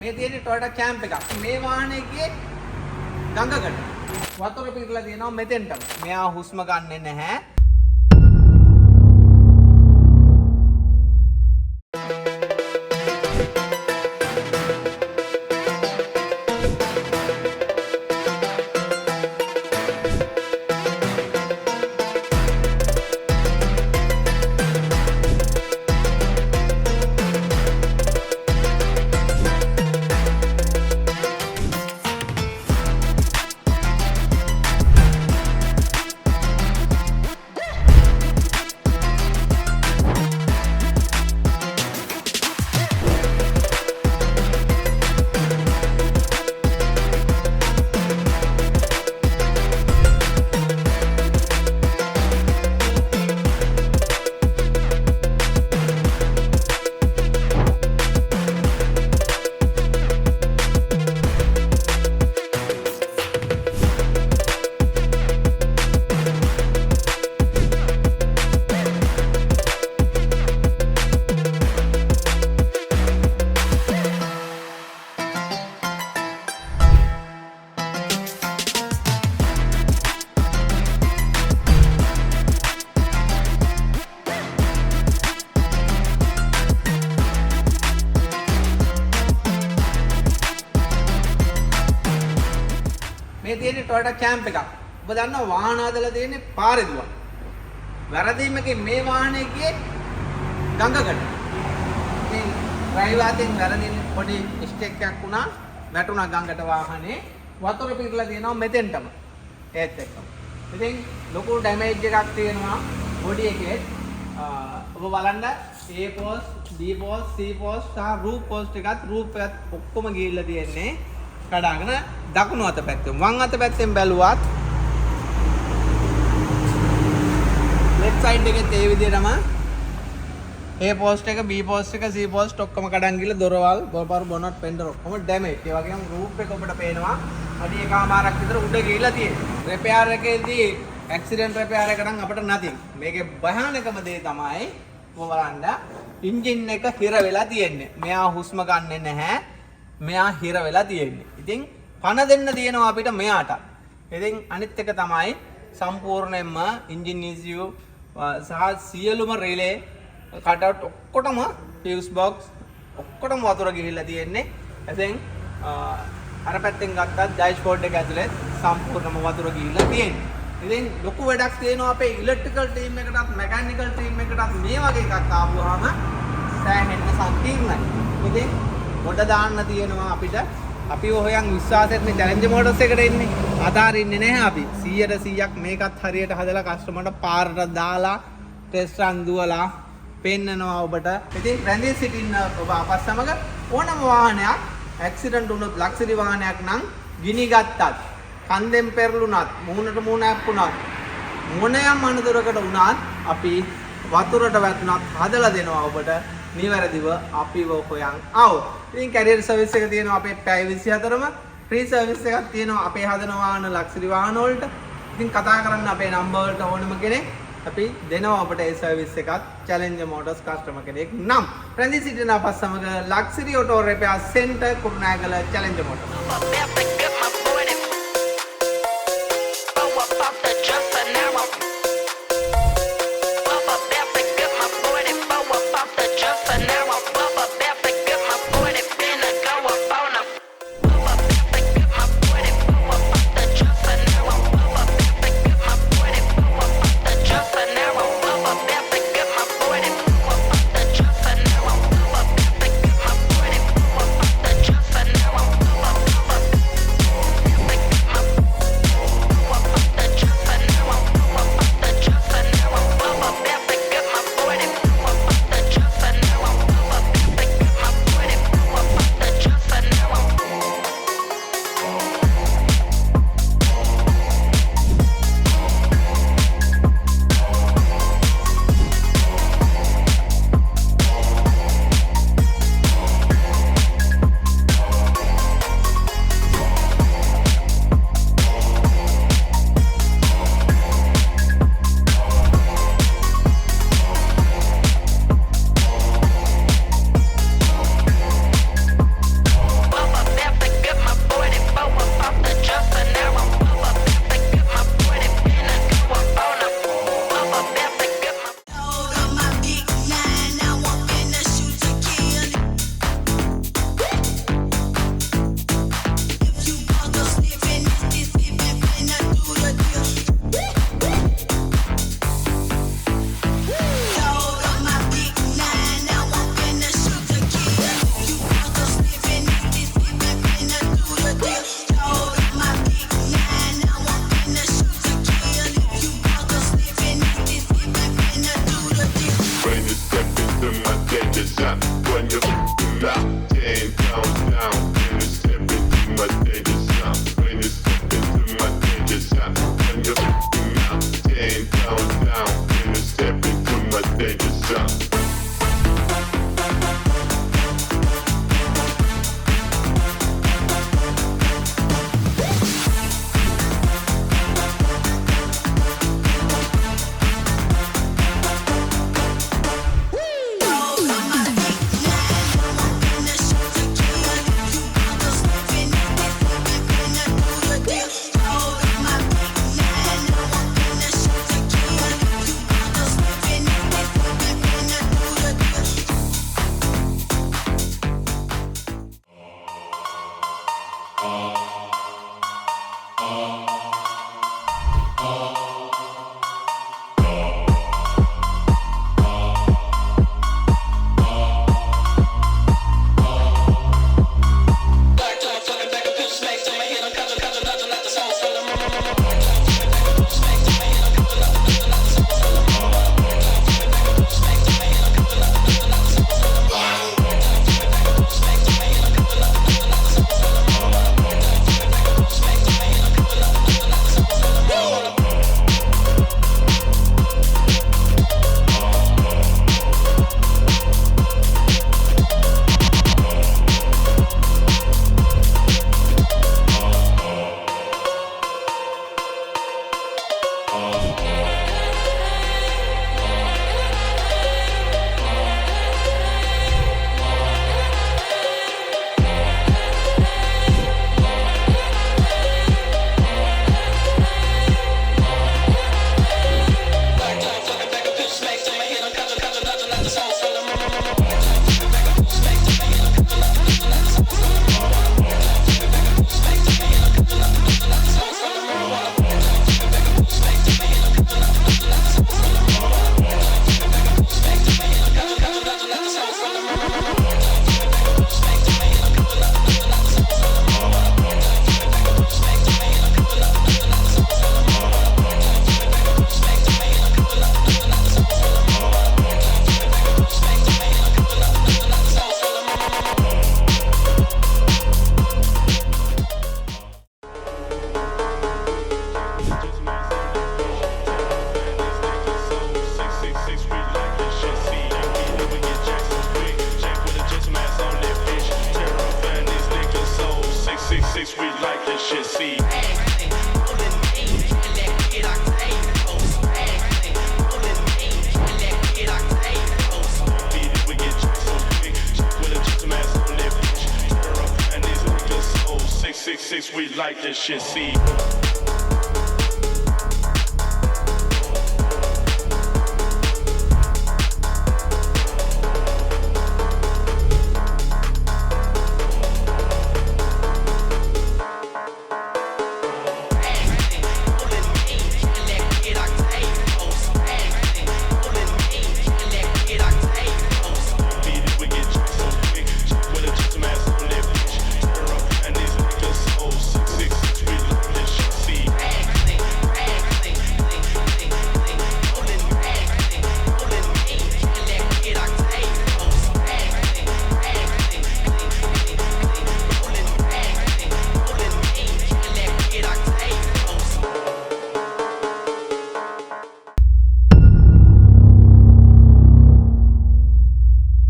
මේ තියෙන්නේ Toyota Camp එකක්. මේ වාහනේ ගියේ ගඟකට. වතුර පිරලා තියෙනවා මෙතෙන්ටම. මෙයා හුස්ම ගන්නෙ නැහැ. මේ තියෙන්නේ Toyota Camp එකක්. ඔබ දන්නවා වාහන හදලා තියෙන්නේ පාරේ දුවක්. වැරදීමකින් මේ වාහනේ ගියේ ගඟකට. ඉතින් ඩ්‍රයිවර් අතින් වැරදින පොඩි මිස්ටේක් එකක් වුණා. වැටුණා ගඟට වාහනේ. වතුර පිරලා තියෙනවා මෙතෙන්ටම. ඒත් එක්කම. ඉතින් ලොකු ඩැමේජ් එකක් තියෙනවා බොඩි එකේ. ඔබ බලන්න A post, B post, C post සහ roof post එකත් roof එකත් ඔක්කොම ගිහිල්ලා තියෙන්නේ. කඩාගෙන දකුණු අත පැත්තෙන් වම් අත පැත්තෙන් බැලුවත් left side එකේ ඒ විදිහටම A post එක B post එක C post ඔක්කොම කඩන් ගිහලා දොරවල් බොපාර බොනට් ෆෙන්ඩර් ඔක්කොම ඩැමේජ්. ඒ වගේම රූෆ් එක ඔබට පේනවා අඩි එකමාරක් විතර උඩ ගිහිල්ලා තියෙනවා. රිපෙයාර් එකේදී ඇක්සිඩන්ට් රිපෙයාර් එක නම් අපිට නැතිනම් මේකේ භයානකම දේ තමයි ඔබ බලන්න එන්ජින් එක හිර වෙලා තියෙන්නේ. මෙයා හුස්ම ගන්නෙ නැහැ. මෙයා හිර වෙලා තියෙන්නේ. ඉතින් පණ දෙන්න තියෙනවා අපිට මෙයාට. ඉතින් අනිත් එක තමයි සම්පූර්ණයෙන්ම එන්ජින් ECU සහ සියලුම රිලේ කට් අවුට් ඔක්කොටම ෆියුස් බොක්ස් ඔක්කොටම වතුර ගිහිල්ලා තියෙන්නේ. ඉතින් අර පැත්තෙන් ගත්තත් ඩෑෂ්බෝඩ් එක ඇතුලේ සම්පූර්ණම වතුර ගිහිල්ලා තියෙන්නේ. ඉතින් ලොකු වැඩක් තියෙනවා අපේ ඉලෙක්ට්‍රිකල් ටීම් එකටත් මෙකැනිකල් ටීම් එකටත් මේ වගේ එකක් ආවම සෑහෙන්න සංකීර්ණයි. ඉතින් මොඩ දාන්න තියෙනවා අපිට. අපි හොයන් විශ්වාසයෙන් මේ චැලෙන්ජ් මෝටර්ස් එකට එන්නේ. අතාරින්නේ නැහැ අපි. 100%ක් මේකත් හරියට හදලා කස්ටමර්ට පාරට දාලා ටෙස්ට් රන් දුවලා පෙන්නනවා ඔබට. ඉතින් රැඳී සිටින්න ඔබ අපත් සමග ඕනම වාහනයක් ඇක්සිඩන්ට් වුණොත් ලක්ෂරි වාහනයක් නම් ගිනි ගත්තත් කන්දෙන් පෙරළුණත් මූණට මූණ ඇප්පුණත් මොනෑම අනතුරකට වුණත් අපි වතුරට වැටුණත් හදලා දෙනවා ඔබට. නිවැරදිව අපිව හොයන් ආවොත්. ඉතින් කැරියර් සර්විස් එක තියෙනවා අපේ පැය 24ම. ෆ්‍රී සර්විස් එකක් තියෙනවා අපේ හදන වාහන ලක්ෂරි වාහන වලට. ඉතින් කතා කරන්න අපේ නම්බර් වලට ඕනම කෙනෙක් අපි දෙනවා අපට ඒ සර්විස් එකත් චැලෙන්ජර් මෝටර්ස් කස්ටමර් කෙනෙක් නම් රැඳී සිටින අපත් සමග luxury auto repair centre Kurunegala challenger motors. We like this shit, see.